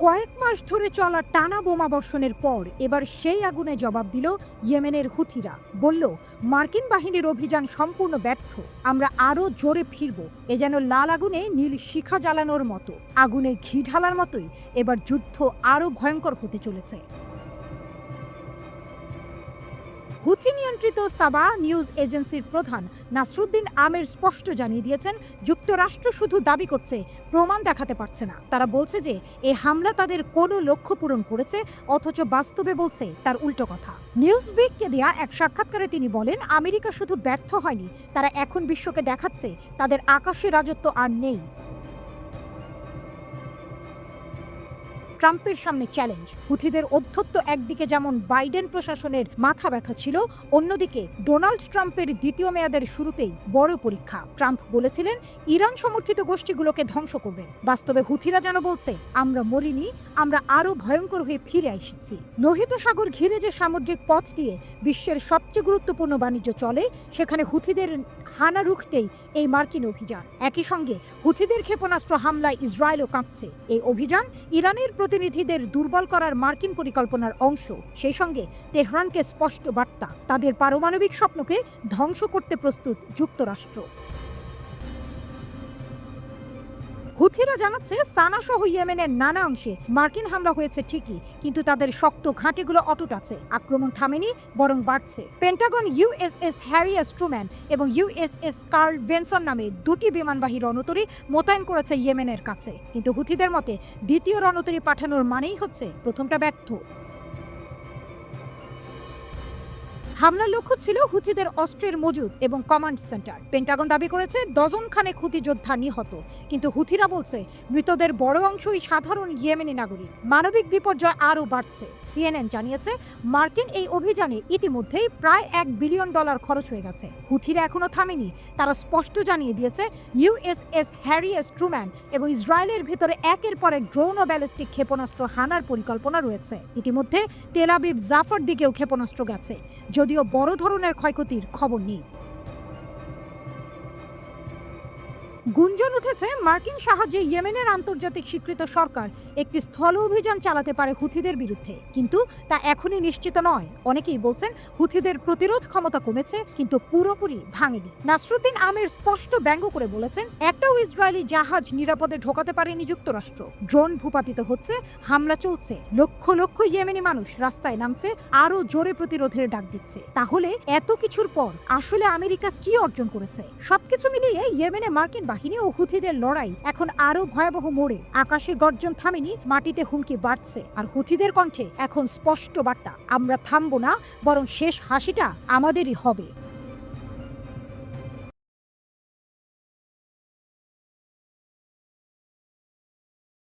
কয়েক মাস ধরে চলা টানা বোমাবর্ষণের পর এবার সেই আগুনে জবাব দিল ইয়েমেনের হুথিরা। বলল, মার্কিন বাহিনীর অভিযান সম্পূর্ণ ব্যর্থ, আমরা আরও জোরে ফিরব। এ যেন লাল আগুনে নীল শিখা জ্বালানোর মতো, আগুনে ঘি ঢালার মতোই এবার যুদ্ধ আরও ভয়ঙ্কর হতে চলেছে। হুথি নিয়ন্ত্রিত সাবা নিউজ এজেন্সির প্রধান নাসরুদ্দিন আমের স্পষ্ট জানিয়ে দিয়েছেন, যুক্তরাষ্ট্র শুধু দাবি করছে, প্রমাণ দেখাতে পারছে না। তারা বলছে যে এই হামলা তাদের কোনো লক্ষ্য পূরণ করেছে, অথচ বাস্তবে বলছে তার উল্টো কথা। নিউজউইককে দেয়া এক সাক্ষাৎকারে তিনি বলেন, আমেরিকা শুধু ব্যর্থ হয়নি, তারা এখন বিশ্বকে দেখাচ্ছে তাদের আকাশে রাজত্ব আর নেই। ট্রাম্পের সামনে চ্যালেঞ্জ। হুথিদের অধ্যত্ব একদিকে যেমন বাইডেন প্রশাসনের মাথা ব্যথা ছিল, অন্যদিকে ডোনাল্ড ট্রাম্পের দ্বিতীয় মেয়াদের শুরুতেই বড় পরীক্ষা। ট্রাম্প বলেছিলেন ইরান সমর্থিত গোষ্ঠীগুলোকে ধ্বংস করবেন। বাস্তবে হুথিরা যেন বলছে, আমরা মরিনি, আমরা আরো ভয়ঙ্কর হয়ে ফিরে এসেছি। লোহিত সাগর ঘিরে যে সামুদ্রিক পথ দিয়ে বিশ্বের সবচেয়ে গুরুত্বপূর্ণ বাণিজ্য চলে, সেখানে হুথিদের হানা রুখতেই এই মার্কিন অভিযান। একই সঙ্গে হুথিদের ক্ষেপণাস্ত্র হামলায় ইসরায়েলও কাঁপছে। এই অভিযান ইরানের প্রতিনিধিদের দুর্বল করার মার্কিন পরিকল্পনার অংশ। সেই সঙ্গে তেহরানকে স্পষ্ট বার্তা, তাদের পারমাণবিক স্বপ্নকে ধ্বংস করতে প্রস্তুত যুক্তরাষ্ট্র। হুথিরা জানাচ্ছে, সানা সহ ইয়েমেনের নানা অংশে মার্কিন হামলা হয়েছে ঠিকই, কিন্তু তাদের শক্ত ঘাঁটিগুলো অটুট আছে। আক্রমণ থামেনি, বরং বাড়ছে। Pentagon USS Harry S Truman এবং ইউএসএস কার্ল ভেনসন নামে দুটি বিমানবাহী রণতরী মোতায়েন করেছে ইয়েমেনের কাছে। কিন্তু হুথিদের মতে দ্বিতীয় রণতরী পাঠানোর মানেই হচ্ছে প্রথমটা ব্যর্থ। হামলার লক্ষ্য ছিল হুথিদের অস্ত্রের মজুদ এবং কমান্ড সেন্টার। পেন্টাগন দাবি করেছে ডজন খানেক হুথি যোদ্ধা নিহত, কিন্তু হুথিরা বলছে মৃতদের বড় অংশই সাধারণ ইয়েমেনি নাগরিক। মানবিক বিপর্যয় আরও বাড়ছে। সিএনএন জানিয়েছে, মার্কিন এই অভিযানে ইতিমধ্যেই প্রায় $1 বিলিয়ন খরচ হয়ে গেছে। হুথিরা এখনো থামেনি। তারা স্পষ্ট জানিয়ে দিয়েছে, ইউএসএস হ্যারি এস ট্রুম্যান এবং ইসরায়েলের ভেতরে একের পর এক ড্রোন ও ব্যালিস্টিক ক্ষেপণাস্ত্র হানার পরিকল্পনা রয়েছে। ইতিমধ্যে তেল আবিব জাফর দিকেও ক্ষেপণাস্ত্র গেছে, যদিও বড় ধরনের ক্ষয়ক্ষতির খবর নেই। গুঞ্জন উঠেছে, মার্কিন সাহায্যে ইয়েমেনের আন্তর্জাতিক স্বীকৃত সরকার একটি স্থল অভিযান চালাতে পারে হুথিদের বিরুদ্ধে, কিন্তু তা এখনই নিশ্চিত নয়। অনেকেই বলছেন হুথিদের প্রতিরোধ ক্ষমতা কমেছে, কিন্তু পুরোপুরি ভাঙেনি। নাসরুদ্দিন আমের স্পষ্ট ব্যঙ্গ করে বলেছেন, একটাও ইসরায়েলি জাহাজ নিরাপদে ঢোকাতে পারেনি যুক্তরাষ্ট্র। ড্রোন ভূপাতিত হচ্ছে, হামলা চলছে, লক্ষ লক্ষ ইয়েমেনি মানুষ রাস্তায় নামছে, আরো জোরে প্রতিরোধের ডাক দিচ্ছে। তাহলে এত কিছুর পর আসলে আমেরিকা কি অর্জন করেছে? সবকিছু মিলিয়ে ইয়েমেনে মার্কিন বাহিনী ও হুথিদের লড়াই এখন আরো ভয়াবহ মোড়ে। আকাশে গর্জন থামেনি, মাটিতে হুমকি বাড়ছে, আর হুথিদের কণ্ঠে এখন স্পষ্ট বার্তা, আমরা থামবো না, বরং শেষ হাসিটা আমাদেরই হবে।